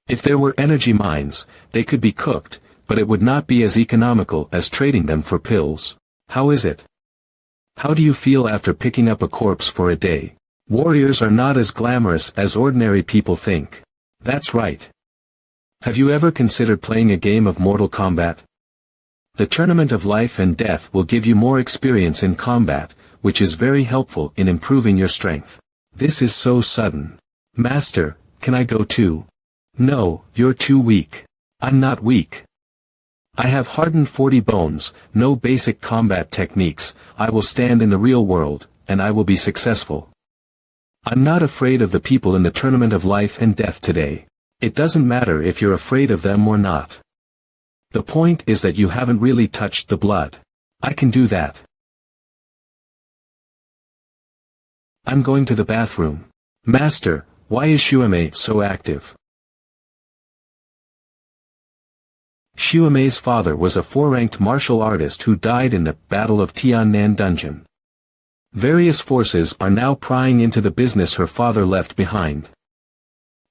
If there were energy mines, they could be cooked, but it would not be as economical as trading them for pills. How is it? How do you feel after picking up a corpse for a day? Warriors are not as glamorous as ordinary people think. That's right. Have you ever considered playing a game of Mortal Kombat? The tournament of life and death will give you more experience in combat, which is very helpful in improving your strength. This is so sudden. Master, can I go too? No, you're too weak. I'm not weak. I have hardened 40 bones, no basic combat techniques. I will stand in the real world, and I will be successful. I'm not afraid of the people in the tournament of life and death today. It doesn't matter if you're afraid of them or not. The point is that you haven't really touched the blood. I can do that. I'm going to the bathroom. Master, why is Shuamei so active? Shuamei's father was a 4-ranked martial artist who died in the Battle of Tiannan Dungeon. Various forces are now prying into the business her father left behind.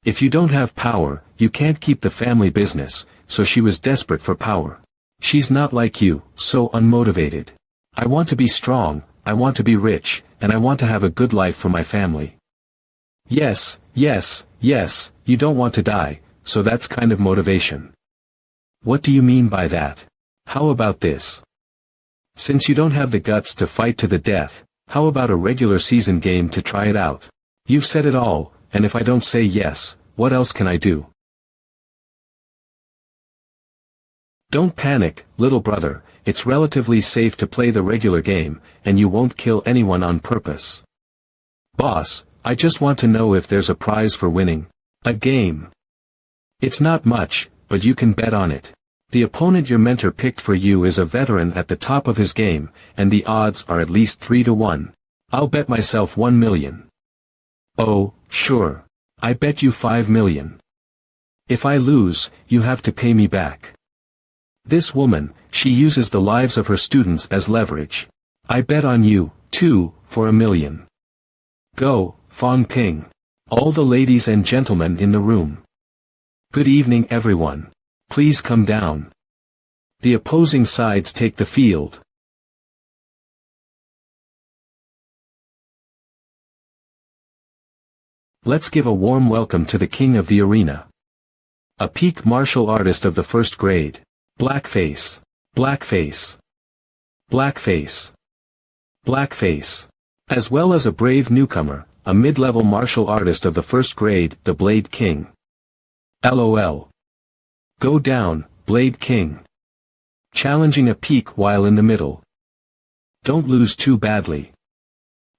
If you don't have power, you can't keep the family business, so she was desperate for power. She's not like you, so unmotivated. I want to be strong, I want to be rich, and I want to have a good life for my family. Yes, yes, yes, you don't want to die, so that's kind of motivation. What do you mean by that? How about this? Since you don't have the guts to fight to the death, how about a regular season game to try it out? You've said it all, and if I don't say yes, what else can I do? Don't panic, little brother, it's relatively safe to play the regular game, and you won't kill anyone on purpose. Boss, I just want to know if there's a prize for winning. A game. It's not much, but you can bet on it. The opponent your mentor picked for you is a veteran at the top of his game, and the odds are at least 3 to 1. I'll bet myself 1 million. Oh, sure. I bet you 5 million. If I lose, you have to pay me back. This woman, she uses the lives of her students as leverage. I bet on you, too, for 1 million. Go, Fong Ping. All the ladies and gentlemen in the room. Good evening everyone. Please come down. The opposing sides take the field. Let's give a warm welcome to the king of the arena. A peak martial artist of the first grade. Blackface. Blackface. Blackface. Blackface. As well as a brave newcomer, a mid-level martial artist of the first grade, the Blade King. LOL. Go down, Blade King. Challenging a peak while in the middle. Don't lose too badly.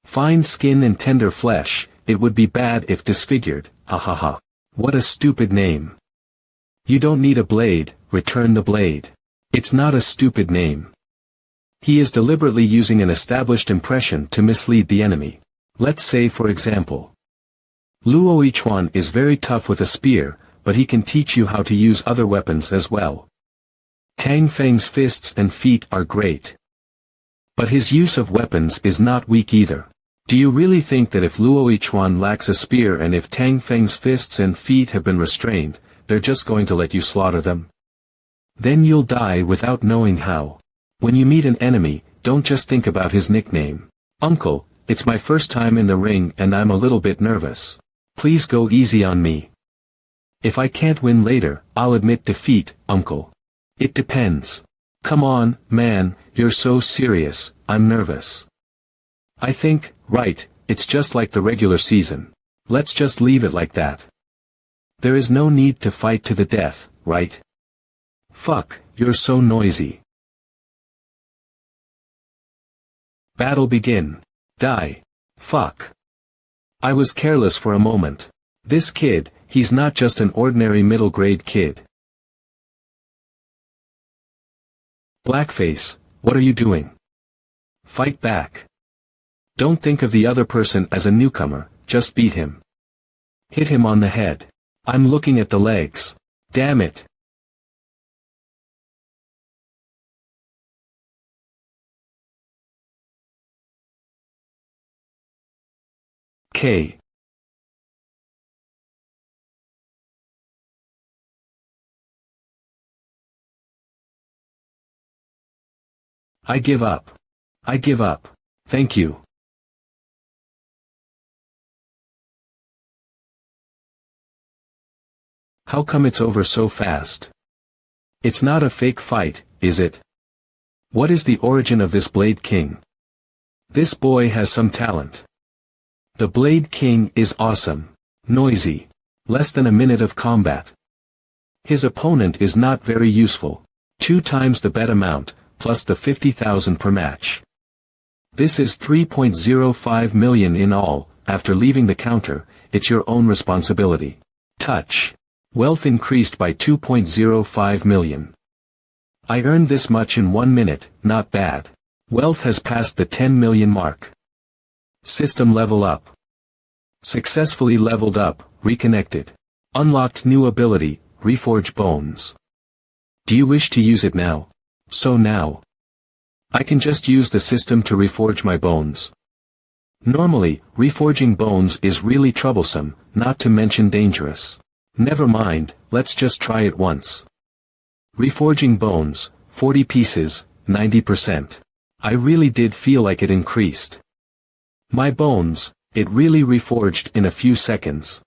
Fine skin and tender flesh, it would be bad if disfigured, ha ha ha. What a stupid name. You don't need a blade, return the blade. It's not a stupid name. He is deliberately using an established impression to mislead the enemy. Let's say for example. Luo Yichuan is very tough with a spear, but he can teach you how to use other weapons as well. Tang Feng's fists and feet are great. But his use of weapons is not weak either. Do you really think that if Luo Yichuan lacks a spear and if Tang Feng's fists and feet have been restrained, they're just going to let you slaughter them? Then you'll die without knowing how. When you meet an enemy, don't just think about his nickname. Uncle, it's my first time in the ring and I'm a little bit nervous. Please go easy on me. If I can't win later, I'll admit defeat, uncle. It depends. Come on, man, you're so serious, I'm nervous. I think, right, it's just like the regular season. Let's just leave it like that. There is no need to fight to the death, right? Fuck, you're so noisy. Battle begin. Die. Fuck. I was careless for a moment. This kid, he's not just an ordinary middle-grade kid. Blackface, what are you doing? Fight back. Don't think of the other person as a newcomer, just beat him. Hit him on the head. I'm looking at the legs. Damn it. K. I give up. I give up. Thank you. How come it's over so fast? It's not a fake fight, is it? What is the origin of this Blade King? This boy has some talent. The Blade King is awesome. Noisy. Less than a minute of combat. His opponent is not very useful. 2 times the bet amount, plus the 50,000 per match. This is 3.05 million in all. After leaving the counter, it's your own responsibility. Touch. Wealth increased by 2.05 million. I earned this much in 1 minute, not bad. Wealth has passed the 10 million mark. System level up. Successfully leveled up, reconnected. Unlocked new ability, reforge bones. Do you wish to use it now? So now. I can just use the system to reforge my bones. Normally, reforging bones is really troublesome, not to mention dangerous. Never mind, let's just try it once. Reforging bones, 40 pieces, 90%. I really did feel like it increased. My bones, it really reforged in a few seconds.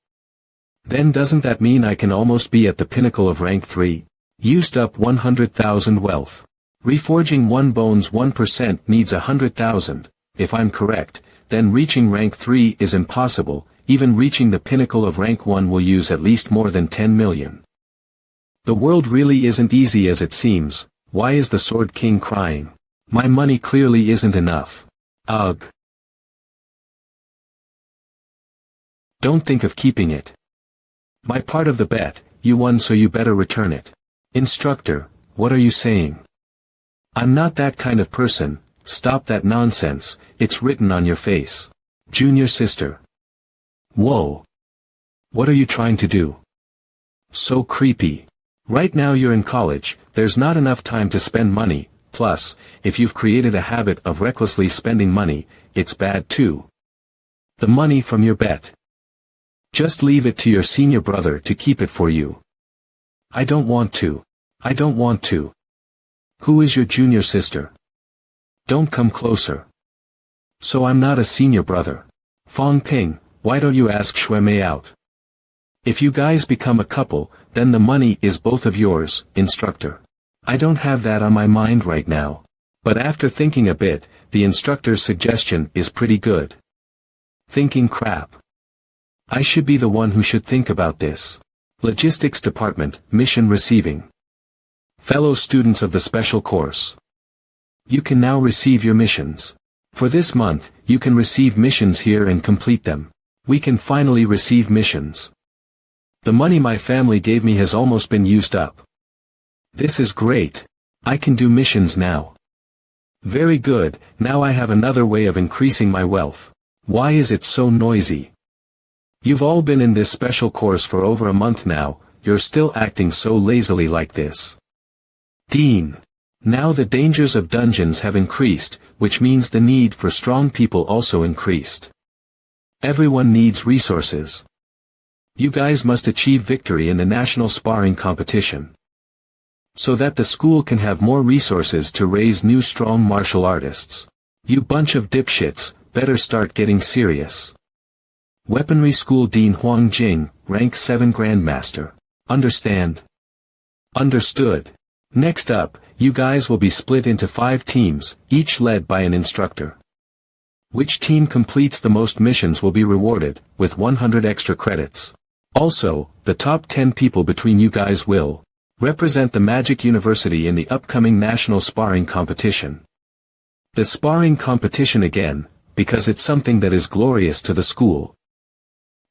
Then doesn't that mean I can almost be at the pinnacle of rank 3? Used up 100,000 wealth. Reforging 1 bones 1% needs 100,000, if I'm correct, then reaching rank 3 is impossible, even reaching the pinnacle of rank 1 will use at least more than 10 million. The world really isn't easy as it seems. Why is the Sword King crying? My money clearly isn't enough. Ugh. Don't think of keeping it. My part of the bet, you won, so you better return it. Instructor, what are you saying? I'm not that kind of person. Stop that nonsense, it's written on your face. Junior sister. Whoa. What are you trying to do? So creepy. Right now you're in college, there's not enough time to spend money, plus, if you've created a habit of recklessly spending money, it's bad too. The money from your bet. Just leave it to your senior brother to keep it for you. I don't want to. I don't want to. Who is your junior sister? Don't come closer. So I'm not a senior brother. Fong Ping, why don't you ask Shui Mei out? If you guys become a couple, then the money is both of yours, instructor. I don't have that on my mind right now. But after thinking a bit, the instructor's suggestion is pretty good. Thinking crap. I should be the one who should think about this. Logistics Department, mission receiving. Fellow students of the special course. You can now receive your missions. For this month, you can receive missions here and complete them. We can finally receive missions. The money my family gave me has almost been used up. This is great. I can do missions now. Very good, now I have another way of increasing my wealth. Why is it so noisy? You've all been in this special course for over a month now, you're still acting so lazily like this. Dean. Now the dangers of dungeons have increased, which means the need for strong people also increased. Everyone needs resources. You guys must achieve victory in the national sparring competition. So that the school can have more resources to raise new strong martial artists. You bunch of dipshits, better start getting serious. Weaponry School Dean Huang Jing, rank 7 Grandmaster. Understand? Understood. Next up, you guys will be split into 5 teams, each led by an instructor. Which team completes the most missions will be rewarded, with 100 extra credits. Also, the top 10 people between you guys will represent the Magic University in the upcoming national sparring competition. The sparring competition again, because it's something that is glorious to the school.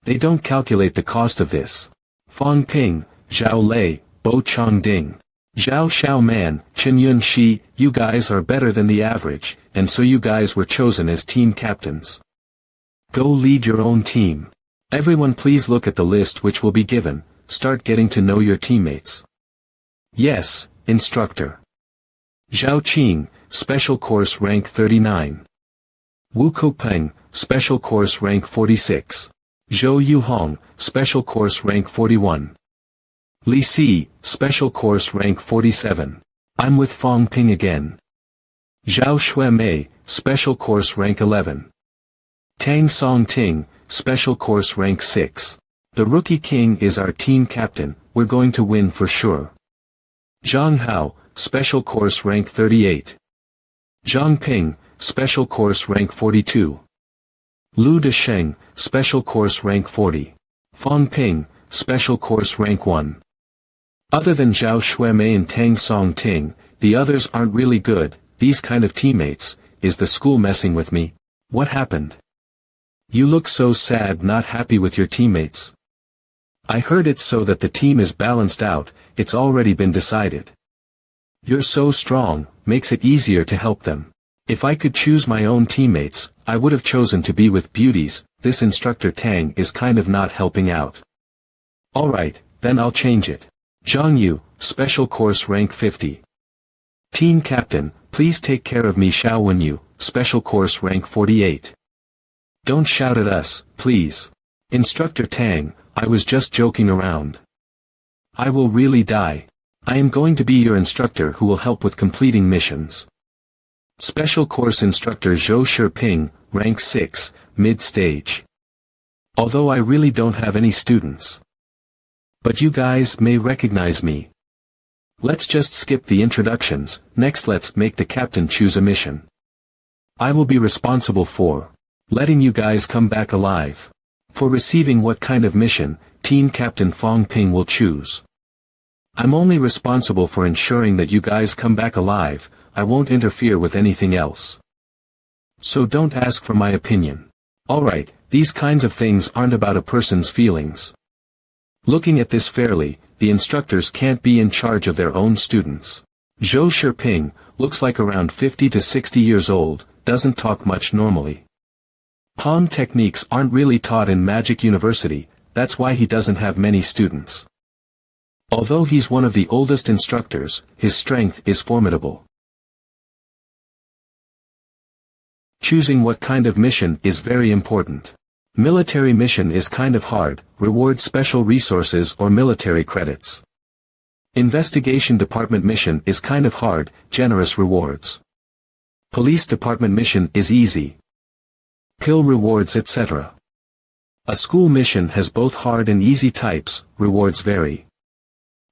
They don't calculate the cost of this. Fong Ping, Zhao Lei, Bo Chong Ding. Zhao Xiaoman, Chen Yun Shi, you guys are better than the average, and so you guys were chosen as team captains. Go lead your own team. Everyone please look at the list which will be given, start getting to know your teammates. Yes, instructor. Zhao Qing, special course rank 39. Wu Kupeng, special course rank 46. Zhou Yuhong, special course rank 41. Li Si, special course rank 47. I'm with Fong Ping again. Zhao Shui Mei, Special Course Rank 11. Tang Song Ting, Special Course Rank 6. The Rookie King is our team captain, we're going to win for sure. Zhang Hao, Special Course Rank 38. Zhang Ping, Special Course Rank 42. Lu Desheng, Special Course Rank 40. Fang Ping, Special Course Rank 1. Other than Zhao Shuimei and Tang Song Ting, the others aren't really good. These kind of teammates. Is the school messing with me? What happened? You look so sad, not happy with your teammates. I heard it's so that the team is balanced out, it's already been decided. You're so strong, makes it easier to help them. If I could choose my own teammates, I would have chosen to be with beauties. This instructor Tang is kind of not helping out. Alright, then I'll change it. Zhang Yu, Special Course Rank 50. Team Captain, please take care of me. Xiao Wenyu, Special Course Rank 48. Don't shout at us, please. Instructor Tang, I was just joking around. I will really die. I am going to be your instructor who will help with completing missions. Special Course Instructor Zhou Shiping, Rank 6, Mid-Stage. Although I really don't have any students. But you guys may recognize me. Let's just skip the introductions. Next let's make the captain choose a mission. I will be responsible for letting you guys come back alive. For receiving what kind of mission, Team Captain Fang Ping will choose. I'm only responsible for ensuring that you guys come back alive. I won't interfere with anything else. So don't ask for my opinion. Alright, these kinds of things aren't about a person's feelings. Looking at this fairly, the instructors can't be in charge of their own students. Zhou Shiping, looks like around 50 to 60 years old, doesn't talk much normally. Palm techniques aren't really taught in Magic University, that's why he doesn't have many students. Although he's one of the oldest instructors, his strength is formidable. Choosing what kind of mission is very important. Military mission is kind of hard, reward special resources or military credits. Investigation department mission is kind of hard, generous rewards. Police department mission is easy. Pill rewards etc. A school mission has both hard and easy types, rewards vary.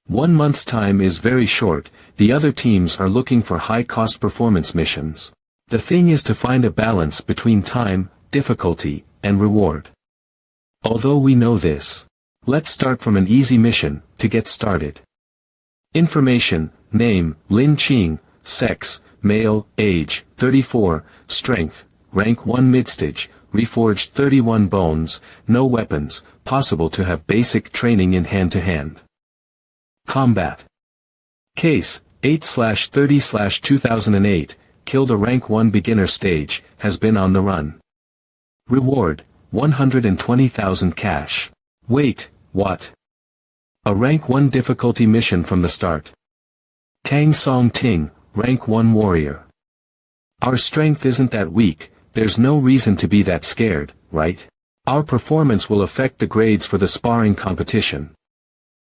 1 month's time is very short, the other teams are looking for high-cost performance missions. The thing is to find a balance between time, difficulty, and reward. Although we know this, let's start from an easy mission, to get started. Information, name, Lin Qing, sex, male, age, 34, strength, rank 1 mid-stage, reforged 31 bones, no weapons, possible to have basic training in hand-to-hand. Combat. Case, 8/30/2008, killed a rank 1 beginner stage, has been on the run. Reward, 120,000 cash. Wait, what? A rank 1 difficulty mission from the start. Tang Song Ting, rank 1 warrior. Our strength isn't that weak, there's no reason to be that scared, right? Our performance will affect the grades for the sparring competition.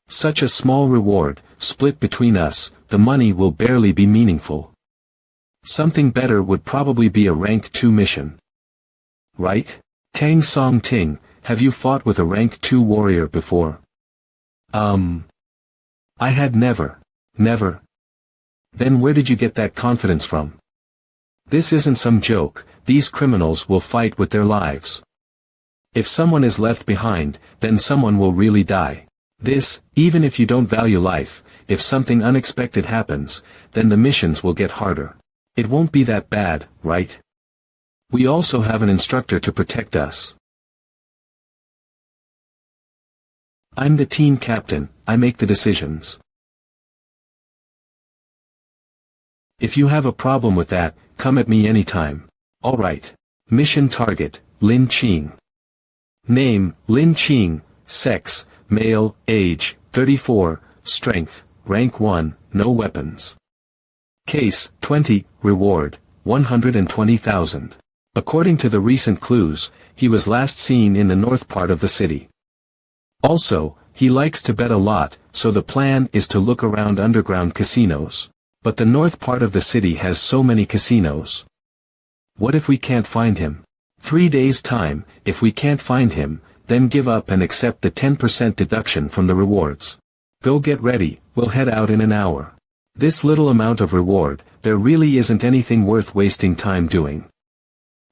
Such a small reward, split between us, the money will barely be meaningful. Something better would probably be a rank 2 mission. Right? Tang Song Ting, have you fought with a rank 2 warrior before? I had never. Then where did you get that confidence from? This isn't some joke, these criminals will fight with their lives. If someone is left behind, then someone will really die. This, even if you don't value life, if something unexpected happens, then the missions will get harder. It won't be that bad, right? We also have an instructor to protect us. I'm the team captain, I make the decisions. If you have a problem with that, come at me anytime. Alright. Mission target, Lin Qing. Name, Lin Qing, sex, male, age, 34, strength, rank 1, no weapons. Case, 20, reward, 120,000. According to the recent clues, he was last seen in the north part of the city. Also, he likes to bet a lot, so the plan is to look around underground casinos. But the north part of the city has so many casinos. What if we can't find him? 3 days' time, if we can't find him, then give up and accept the 10% deduction from the rewards. Go get ready, we'll head out in an hour. This little amount of reward, there really isn't anything worth wasting time doing.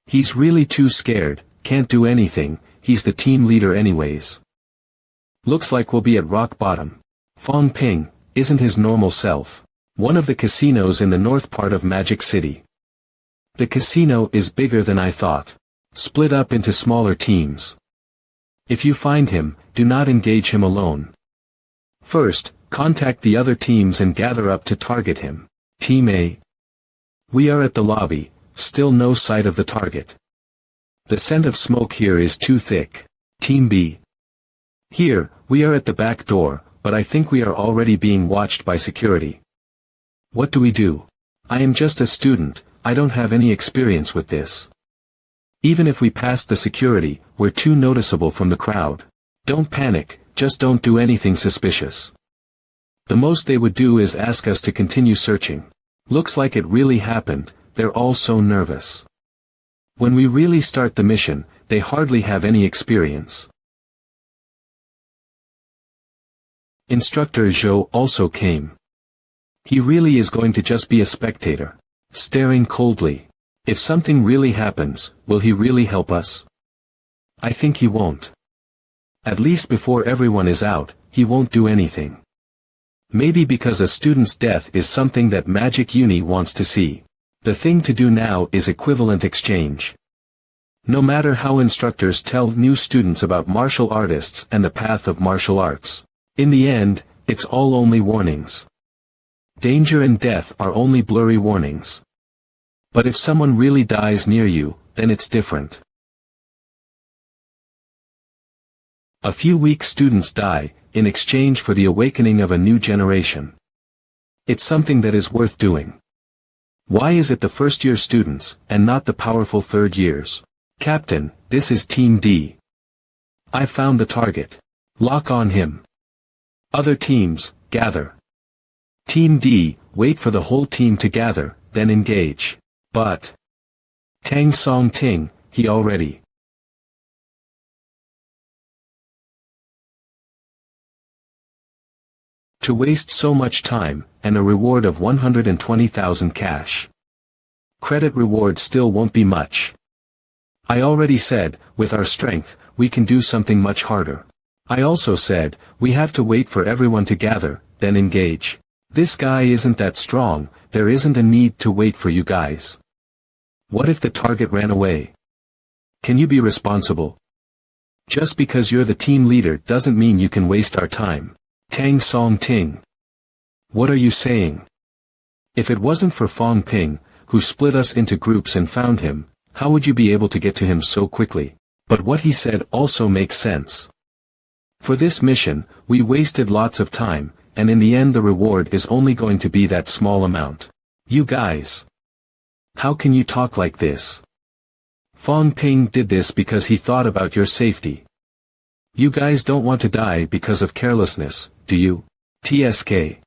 He's really too scared, can't do anything, he's the team leader anyways. Looks like we'll be at rock bottom. Fong Ping isn't his normal self. One of the casinos in the north part of Magic City. The casino is bigger than I thought. Split up into smaller teams. If you find him, do not engage him alone. First, contact the other teams and gather up to target him. Team A. We are at the lobby, still no sight of the target. The scent of smoke here is too thick. Team B. Here, we are at the back door, but I think we are already being watched by security. What do we do? I am just a student, I don't have any experience with this. Even if we pass the security, we're too noticeable from the crowd. Don't panic, just don't do anything suspicious. The most they would do is ask us to continue searching. Looks like it really happened, they're all so nervous. When we really start the mission, they hardly have any experience. Instructor Zhou also came. He really is going to just be a spectator, staring coldly. If something really happens, will he really help us? I think he won't. At least before everyone is out, he won't do anything. Maybe because a student's death is something that Magic Uni wants to see. The thing to do now is equivalent exchange. No matter how instructors tell new students about martial artists and the path of martial arts, in the end, it's all only warnings. Danger and death are only blurry warnings. But if someone really dies near you, then it's different. A few weak students die, in exchange for the awakening of a new generation. It's something that is worth doing. Why is it the first-year students, and not the powerful third years? Captain, this is Team D. I found the target. Lock on him. Other teams, gather. Team D, wait for the whole team to gather, then engage. But Tang Song Ting, he already. To waste so much time, and a reward of 120,000 cash. Credit reward still won't be much. I already said, with our strength, we can do something much harder. I also said, we have to wait for everyone to gather, then engage. This guy isn't that strong, there isn't a need to wait for you guys. What if the target ran away? Can you be responsible? Just because you're the team leader doesn't mean you can waste our time. Tang Song Ting. What are you saying? If it wasn't for Fong Ping, who split us into groups and found him, how would you be able to get to him so quickly? But what he said also makes sense. For this mission, we wasted lots of time, and in the end the reward is only going to be that small amount. You guys. How can you talk like this? Fong Ping did this because he thought about your safety. You guys don't want to die because of carelessness, do you? TSK.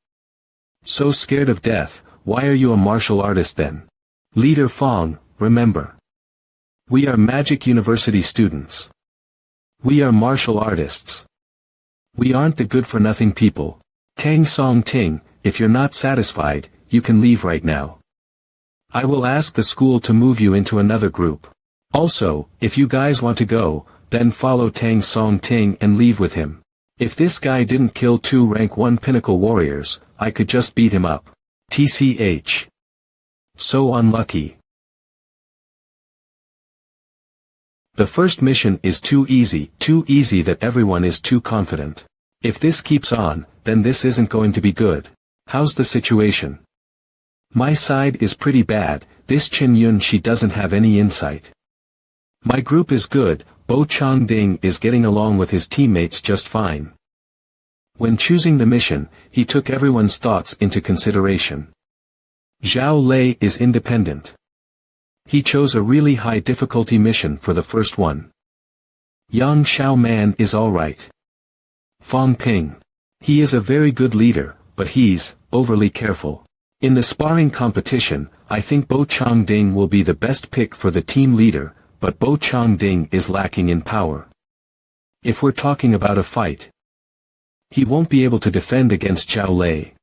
So scared of death, why are you a martial artist then? Leader Fong, remember. We are Magic University students. We are martial artists. We aren't the good-for-nothing people. Tang Song Ting, if you're not satisfied, you can leave right now. I will ask the school to move you into another group. Also, if you guys want to go, then follow Tang Song Ting and leave with him. If this guy didn't kill 2 rank 1 pinnacle warriors, I could just beat him up. TCH. So unlucky. The first mission is too easy that everyone is too confident. If this keeps on, then this isn't going to be good. How's the situation? My side is pretty bad, this Chin Yun she doesn't have any insight. My group is good, Bo Chang Ding is getting along with his teammates just fine. When choosing the mission, he took everyone's thoughts into consideration. Zhao Lei is independent. He chose a really high difficulty mission for the first one. Yang Xiao Man is alright. Fong Ping. He is a very good leader, but he's overly careful. In the sparring competition, I think Bo Changding will be the best pick for the team leader, but Bo Changding is lacking in power. If we're talking about a fight, he won't be able to defend against Zhao Lei.